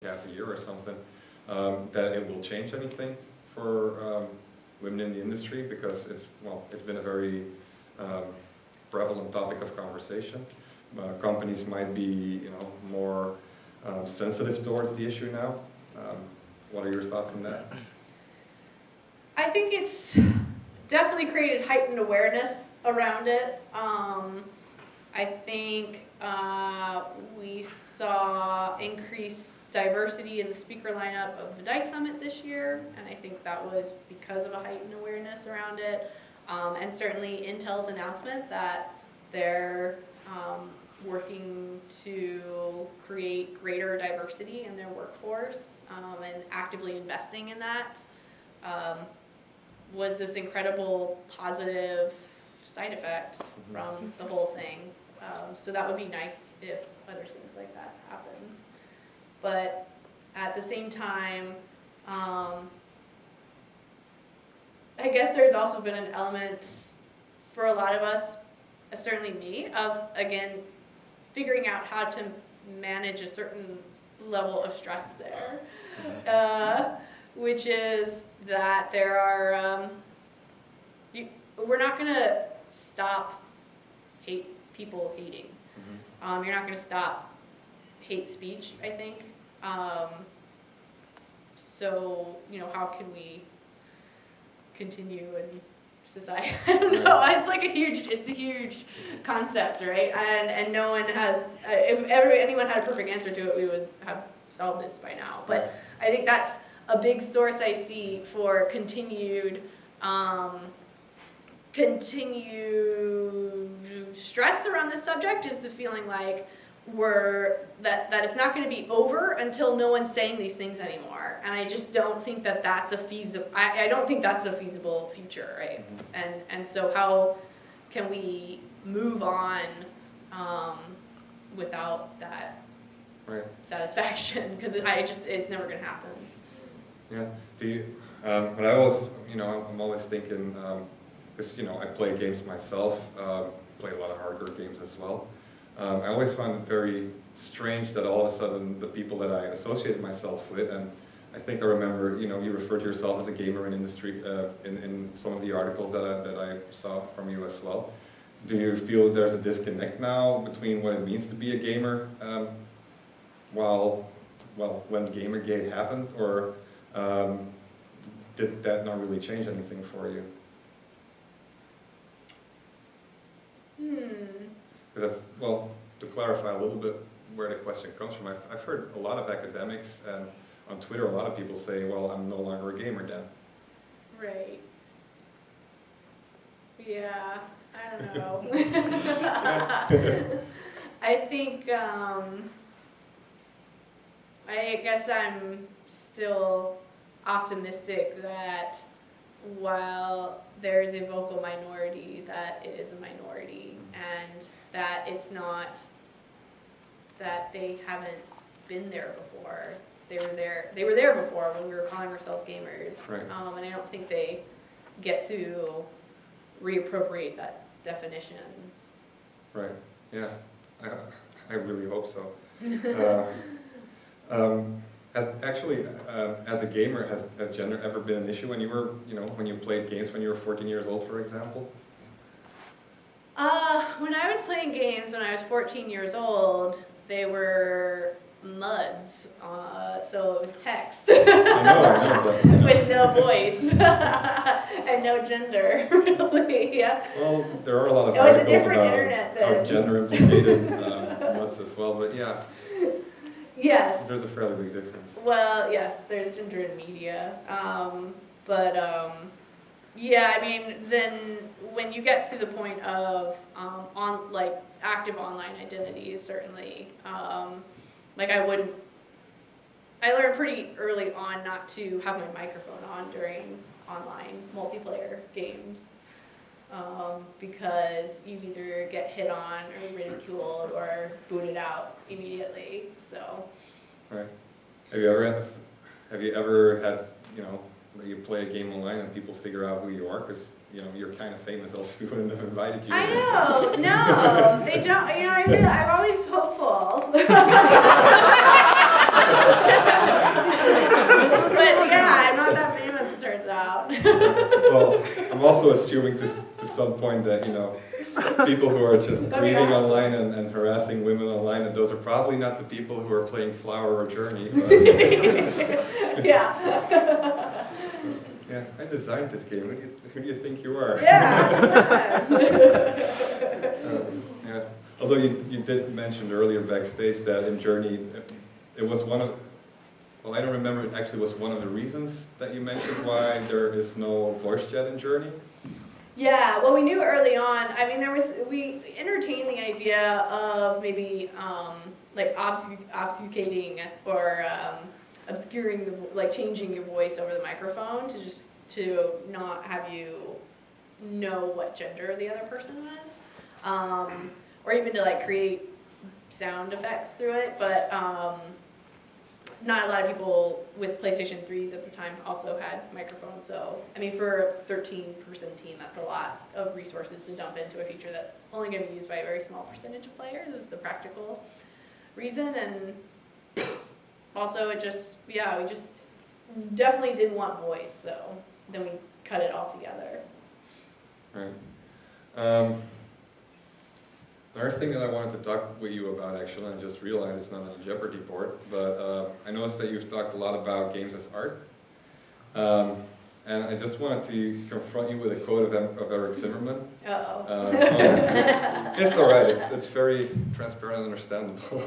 half a year or something, that it will change anything for women in the industry, because it's been a very prevalent topic of conversation. Companies might be, more sensitive towards the issue now. What are your thoughts on that? I think it's definitely created heightened awareness around it. I think we saw increased diversity in the speaker lineup of the DICE Summit this year, and I think that was because of a heightened awareness around it. And certainly Intel's announcement that they're working to create greater diversity in their workforce and actively investing in that was this incredible positive side effect from the whole thing. So that would be nice if other things like that happen. But at the same time, I guess there's also been an element for a lot of us, certainly me, of, again, figuring out how to manage a certain level of stress there, which is that there are, we're not going to stop people hating. You're not going to stop hate speech, I think. So, how can we continue in society? I don't know. It's like a huge concept, right? And no one has, if anyone had a perfect answer to it, we would have solved this by now. But I think that's a big source I see for continued stress around this subject is the feeling like that it's not going to be over until no one's saying these things anymore, and I just don't think that's a feasible. I don't think that's a feasible future, right? And so how can we move on without that satisfaction? Because it's never going to happen. Yeah. But I always, I'm always thinking, because I play games myself, play a lot of hardcore games as well. I always found it very strange that all of a sudden the people that I associated myself with, and I think I remember, you referred to yourself as a gamer in industry in some of the articles that I saw from you as well. Do you feel there's a disconnect now between what it means to be a gamer when Gamergate happened, or did that not really change anything for you? To clarify a little bit where the question comes from, I've heard a lot of academics and on Twitter a lot of people say, well, I'm no longer a gamer then. Right. Yeah, I don't know. I think, I guess I'm still optimistic that while there's a vocal minority, that it is a minority, and that it's not that they haven't been there before. They were there before when we were calling ourselves gamers. Right. And I don't think they get to reappropriate that definition. Right. Yeah. I really hope so. As a gamer, has gender ever been an issue when you were, when you played games when you were 14 years old, for example? When I was playing games when I was 14 years old, they were MUDs, so it was text. I know, but... With no voice and no gender, really, yeah. Well, there are a lot of it was articles a different about internet how then. gender-implicated MUDs as well, but yeah. Yes. There's a fairly big difference. Well, yes, there's gender in media, yeah, I mean, then when you get to the point of active online identities, certainly, I learned pretty early on not to have my microphone on during online multiplayer games, because you'd either get hit on or ridiculed or booted out immediately. So. Right. Have you ever had where you play a game online and people figure out who you are, because you're kind of famous, else we wouldn't have invited you. I know, no, they don't. I'm always hopeful. Well, I'm also assuming to some point that, you know, people who are just grieving online and harassing women online, and those are probably not the people who are playing Flower or Journey. But Yeah. yeah, I designed this game. Who do you think you are? Yeah. Yeah. Although you did mention earlier backstage that in Journey, it was one of, well, I don't remember, it actually was one of the reasons that you mentioned why there is no voice chat in Journey. Yeah, well, we knew early on. I mean, we entertained the idea of maybe like obfuscating or obscuring like changing your voice over the microphone to not have you know what gender the other person was, or even to like create sound effects through it. But not a lot of people with PlayStation 3s at the time also had microphones. So, I mean, for a 13-person team, that's a lot of resources to dump into a feature that's only going to be used by a very small percentage of players is the practical reason. And also it just, yeah, we just definitely didn't want voice. So then we cut it all together. Right. Another thing that I wanted to talk with you about, actually, and I just realized it's not on the Jeopardy board, but I noticed that you've talked a lot about games as art. And I just wanted to confront you with a quote of Eric Zimmerman. Uh-oh. It's all right. It's very transparent and understandable.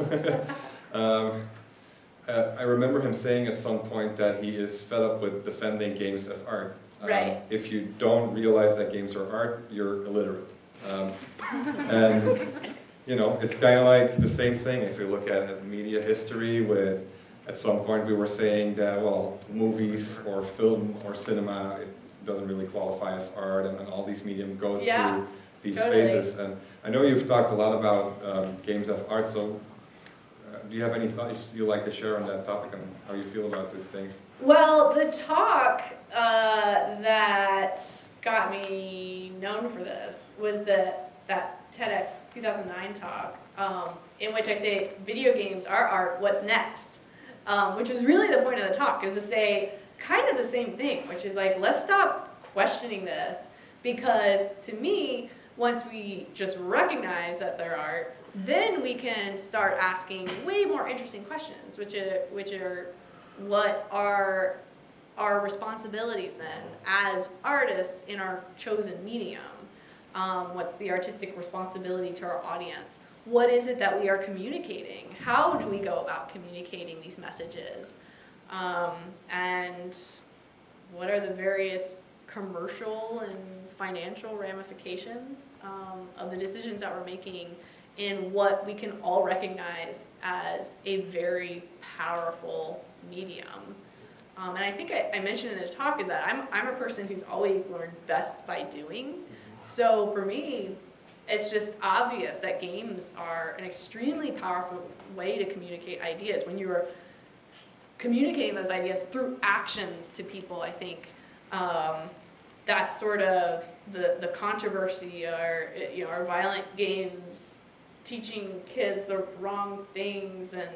I remember him saying at some point that he is fed up with defending games as art. Right. If you don't realize that games are art, you're illiterate. And, you know, it's kind of like the same thing if you look at media history with, at some point we were saying that, well, movies or film or cinema, it doesn't really qualify as art, and all these mediums go through these phases. And I know you've talked a lot about games as art, so do you have any thoughts you'd like to share on that topic and how you feel about these things? Well, the talk that got me known for this was that TEDx 2009 talk, in which I say video games are art, what's next? Which is really the point of the talk, is to say kind of the same thing, which is like, let's stop questioning this, because to me, once we just recognize that they're art, then we can start asking way more interesting questions, which are what are our responsibilities then as artists in our chosen medium? What's the artistic responsibility to our audience? What is it that we are communicating? How do we go about communicating these messages? And what are the various commercial and financial ramifications of the decisions that we're making in what we can all recognize as a very powerful medium? And I think I mentioned in the talk is that I'm a person who's always learned best by doing. So for me, it's just obvious that games are an extremely powerful way to communicate ideas. When you're communicating those ideas through actions to people, I think that's sort of the controversy, or our violent games teaching kids the wrong things. And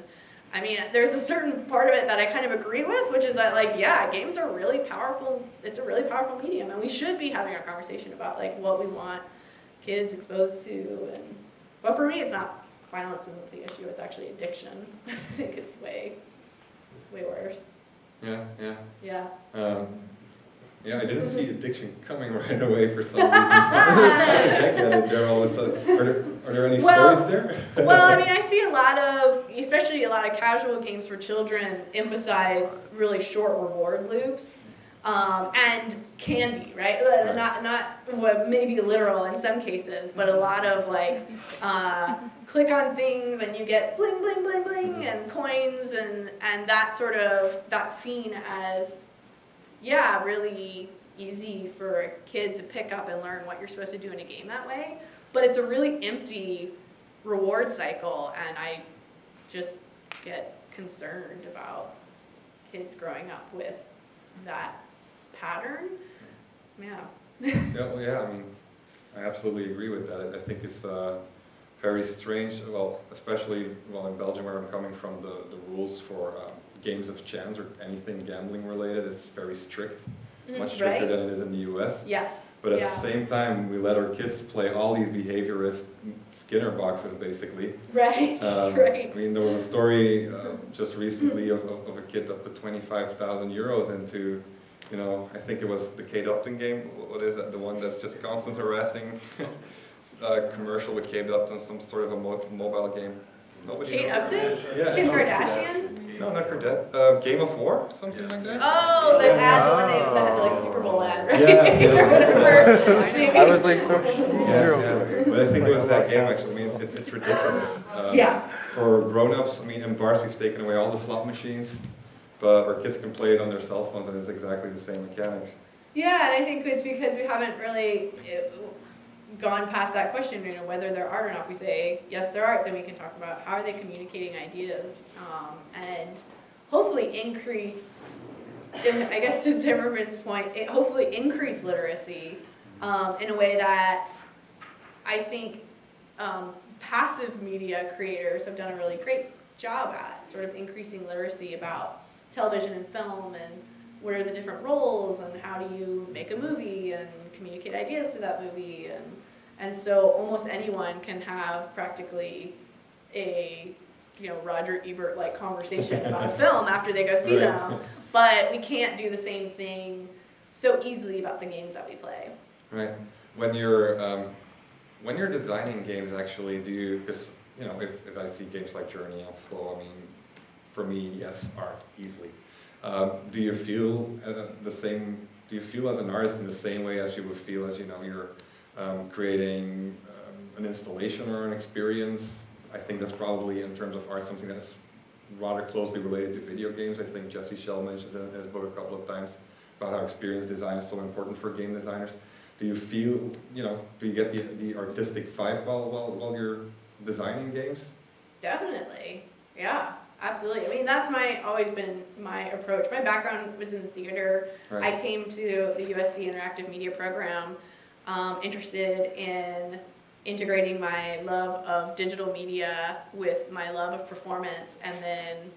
I mean, there's a certain part of it that I kind of agree with, which is that, like, yeah, games are really powerful. It's a really powerful medium, and we should be having a conversation about, like, what we want kids exposed to. But for me, it's not violence isn't the issue. It's actually addiction. I think it's way worse. Yeah. Yeah. Yeah, I didn't see addiction coming right away for some reason. I get it there all of a sudden. Are there any stories there? Well, I mean, I see a lot of, especially a lot of casual games for children, emphasize really short reward loops and candy, right? Not what maybe literal in some cases, but a lot of like click on things and you get bling bling bling bling and coins and that's seen as really easy for a kid to pick up and learn what you're supposed to do in a game that way. But it's a really empty reward cycle, and I just get concerned about kids growing up with that pattern. Yeah. Yeah, I mean, I absolutely agree with that. I think it's very strange, well, especially in Belgium where I'm coming from, the rules for games of chance or anything gambling related is very strict. much stricter Right. than it is in the US. Yes. But at Yeah. the same time, we let our kids play all these behaviorist Skinner boxes, basically. Right. Right. I mean, there was a story just recently of a kid that put 25,000 euros into, you know, I think it was the Kate Upton game. What is that? The one that's just constant harassing commercial with Kate Upton, some sort of a mobile game. Nobody Kate knows. Upton? Yeah. Kim Kardashian? No, not Kardashian. Game of War, something like that. Oh, the ad, the one they had the like Super Bowl ad, right? Yeah, yeah. Maybe. I was like, so Yeah. But I think it was that game actually. I mean, it's ridiculous. Yeah. For grown-ups, I mean, in bars we've taken away all the slot machines, but our kids can play it on their cell phones, and it's exactly the same mechanics. Yeah, and I think it's because we haven't really gone past that question, you know, whether there are or not. If we say, yes, there are, then we can talk about how are they communicating ideas, and hopefully increase, I guess to Zimmerman's point, hopefully increase literacy in a way that I think passive media creators have done a really great job at, sort of increasing literacy about television and film and what are the different roles and how do you make a movie and communicate ideas to that movie, and so almost anyone can have practically a, you know, Roger Ebert like conversation about a film after they go see them, but we can't do the same thing so easily about the games that we play. Right. When you're designing games, actually, do you? Because you know, if I see games like Journey and Flow, I mean, for me, yes, art easily. Do you feel the same? Do you feel as an artist in the same way as you would feel as, you know, you're creating an installation or an experience? I think that's probably, in terms of art, something that's rather closely related to video games. I think Jesse Schell mentions it in his book a couple of times about how experience design is so important for game designers. Do you feel, you know, do you get the artistic vibe while you're designing games? Definitely, yeah, absolutely. I mean, that's always been my approach. My background was in the theater. Right. I came to the USC Interactive Media Program interested in integrating my love of digital media with my love of performance, and then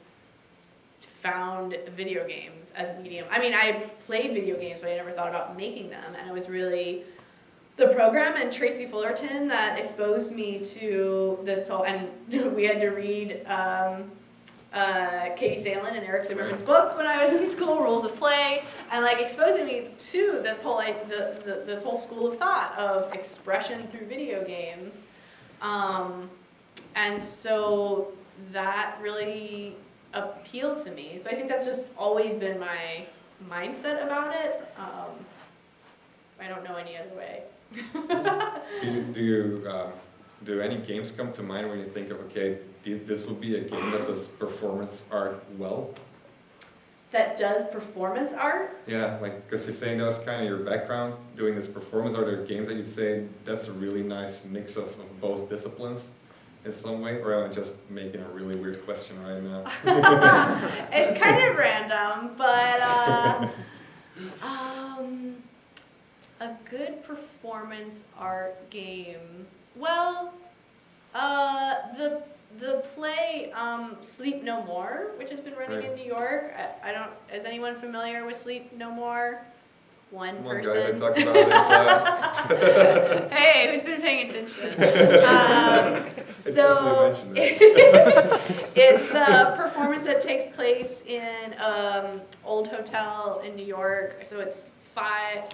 found video games as a medium. I mean, I played video games, but I never thought about making them, and it was really the program and Tracy Fullerton that exposed me to this whole, and we had to read Katie Salen and Eric Zimmerman's book when I was in school, Rules of Play, and like exposing me to this whole this whole school of thought of expression through video games, and so that really appealed to me. So I think that's just always been my mindset about it. I don't know any other way. Do any games come to mind when you think of, okay, this would be a game that does performance art well? That does performance art? Yeah, like, because you're saying that was kind of your background, doing this performance. Are there games that you say that's a really nice mix of both disciplines in some way? Or am I just making a really weird question right now? It's kind of random, but a good performance art game. Well, the play Sleep No More, which has been running in New York. I don't. Is anyone familiar with Sleep No More? One person. Guys, I talked about it in class. Hey, who's been paying attention? So it's a performance that takes place in old hotel in New York. So it's 4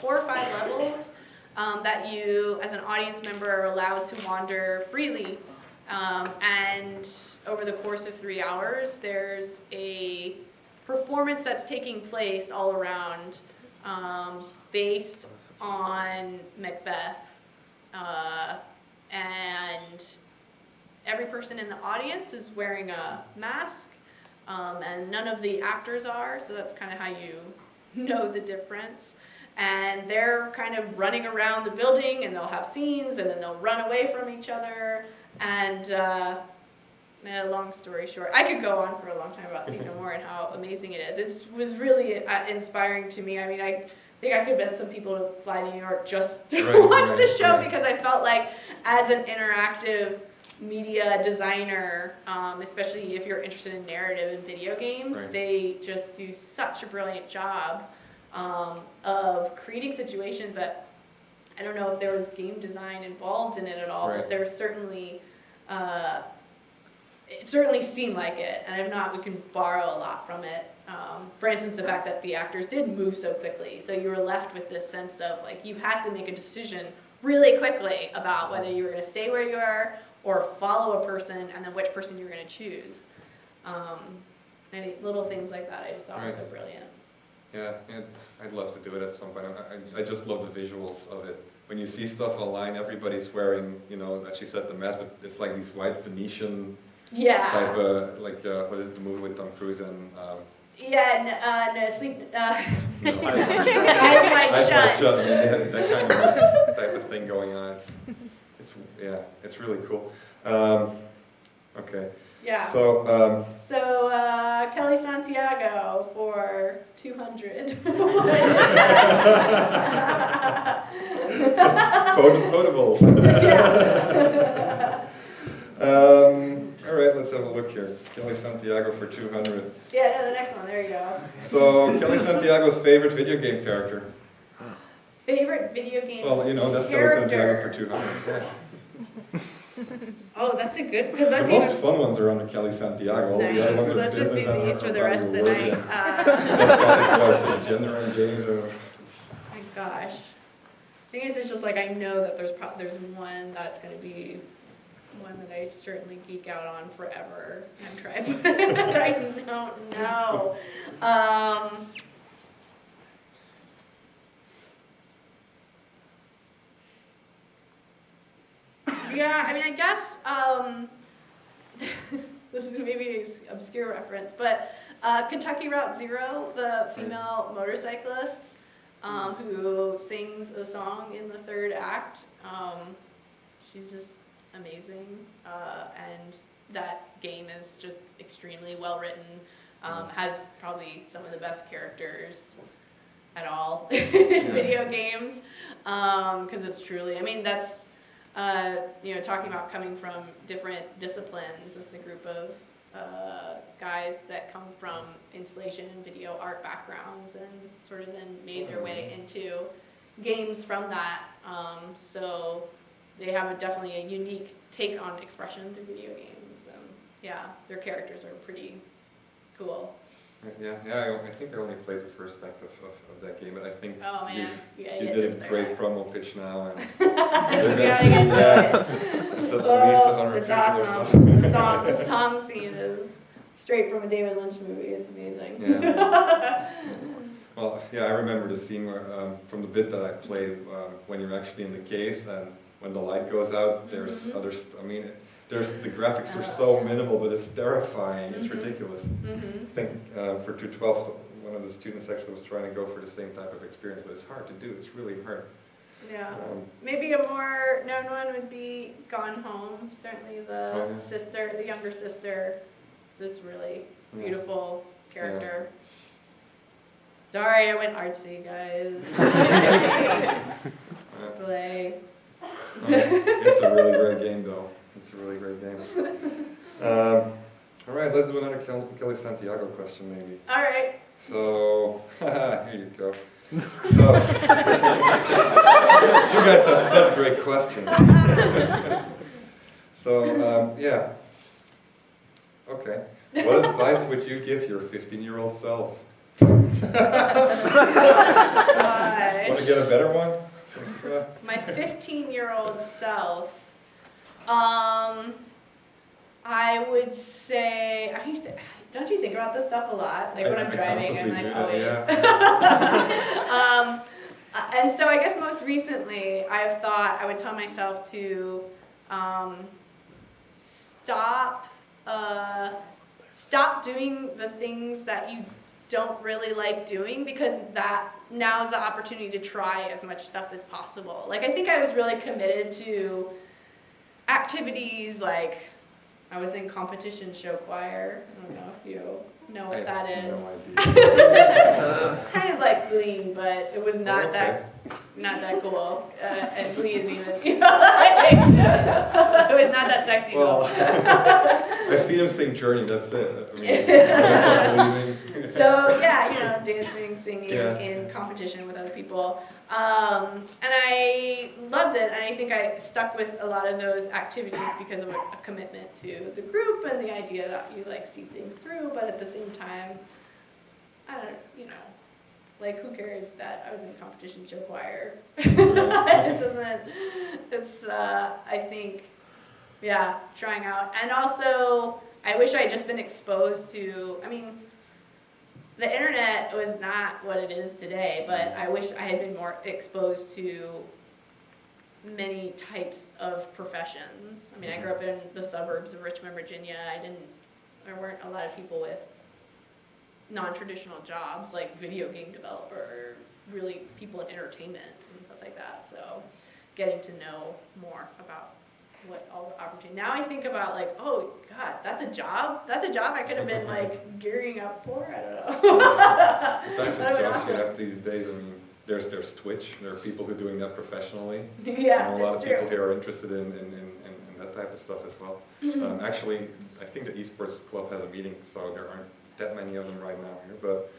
or 5 levels that you, as an audience member, are allowed to wander freely. And over the course of 3 hours, there's a performance that's taking place all around, based on Macbeth, and every person in the audience is wearing a mask, and none of the actors are, so that's kind of how you know the difference. And they're kind of running around the building, and they'll have scenes, and then they'll run away from each other, and long story short, I could go on for a long time about Sleep No More and how amazing it is. It was really inspiring to me. I mean, I think I convinced some people to fly to New York just to watch the show, because I felt like, as an interactive media designer, especially if you're interested in narrative and video games, they just do such a brilliant job of creating situations that, I don't know if there was game design involved in it at all, Right. but there's certainly, it certainly seemed like it, and if not, we can borrow a lot from it. For instance, the fact that the actors did move so quickly, so you were left with this sense of like you had to make a decision really quickly about whether you were going to stay where you are or follow a person, and then which person you were going to choose. And little things like that I just thought were so brilliant. Yeah, I'd love to do it at some point. I just love the visuals of it. When you see stuff online, everybody's wearing, you know, as you said, the mask, but it's like these white Venetian type, what is it, the movie with Tom Cruise and... no, sleep. No. Eyes Wide Shut. I mean, they had that kind of mask type of thing going on. It's really cool. Okay. Yeah. So, Kellee Santiago for 200. Potables. Yeah. All right, let's have a look here. Kellee Santiago for 200. Yeah, no, the next one. There you go. So, Kellee Santiago's favorite video game character. Favorite video game Well, you know, that's Kellee Santiago for 200. Yeah. Oh, that's a good, because The that's most even fun ones are on the Kellee Santiago. All the other ones are Let's just do business and these for the are rest of the reward, night. yeah. Topics about gender and games. My gosh. The thing is, it's just like I know that there's one that's going to be one that I certainly geek out on forever. I'm trying, but I don't know. Yeah, I mean, I guess this is maybe an obscure reference, but Kentucky Route Zero, the female motorcyclist who sings a song in the third act, she's just amazing, and that game is just extremely well written, has probably some of the best characters at all in video games, because it's truly, I mean, that's, talking about coming from different disciplines, it's a group of guys that come from installation and video art backgrounds and sort of then made their way into games from that. So they have definitely a unique take on expression through video games. Yeah, their characters are pretty cool. Yeah, I think I only played the first act of that game, but I think you did a great promo pitch now, and it's at least 100 it's people awesome. or something. The song scene is straight from a David Lynch movie. It's amazing. Yeah. Well, yeah, I remember the scene where, from the bit that I played, when you're actually in the case and when the light goes out, there's the graphics are so minimal, but it's terrifying. It's ridiculous. I think for 212, one of the students actually was trying to go for the same type of experience, but it's hard to do. It's really hard. Yeah. Maybe a more known one would be Gone Home. Certainly the sister, the younger sister, is this really beautiful character. Yeah. Sorry, I went artsy, guys. Play. It's a really great game, though. It's a really great game. All right, let's do another Kellee Santiago question, maybe. All right. So, here you go. So, you guys have such great questions. So, yeah. Okay. What advice would you give your 15-year-old self? Want to get a better one? My 15-year-old self, I would say, don't you think about this stuff a lot? Like when I'm driving, I'm like always. Yeah. And so I guess most recently, I've thought I would tell myself to stop doing the things that you don't really like doing, because that now's the opportunity to try as much stuff as possible. Like I think I was really committed to activities like I was in competition show choir. I don't know if you know what that is. No idea. It's kind of like Glee, but it was not that cool. And Glee is even, it was not that sexy. Well, I've seen him sing Journey. That's it. I mean, So yeah, you know, dancing, singing Yeah. in competition with other people. And I loved it, and I think I stuck with a lot of those activities because of a commitment to the group and the idea that you like see things through, but at the same time, I don't, you know, like who cares that I was in competition show choir? It doesn't, it's, I think, yeah, trying out. And also, I wish I had just been exposed to, I mean, the internet was not what it is today, but I wish I had been more exposed to many types of professions. I mean, I grew up in the suburbs of Richmond, Virginia. There weren't a lot of people with non-traditional jobs like video game developer, or really people in entertainment and stuff like that. So getting to know more about what all the opportunity. Now I think about like, oh God, that's a job. That's a job I could have been like gearing up for. I don't know. The types of That would be jobs you awesome. have these days, I mean, there's Twitch, there are people who are doing that professionally. Yeah, And a lot it's of true. people here are interested in that type of stuff as well. Actually, I think the esports club has a meeting, so there aren't that many of them right now here, but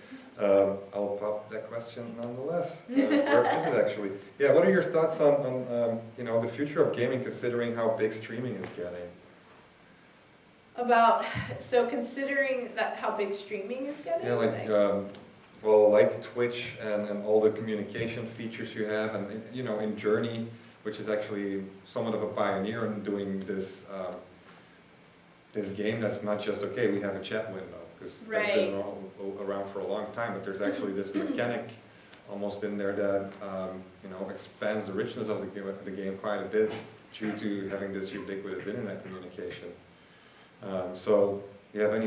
I'll pop that question nonetheless. Where is it actually? Yeah, what are your thoughts on you know, the future of gaming, considering how big streaming is getting? So considering that how big streaming is getting? Yeah, like, well, like Twitch and all the communication features you have, and you know, in Journey, which is actually somewhat of a pioneer in doing this this game that's not just, okay, we have a chat window, because that's been around for a long time, but there's actually this mechanic almost in there that you know, expands the richness of the game quite a bit due to having this ubiquitous internet communication. So, you have any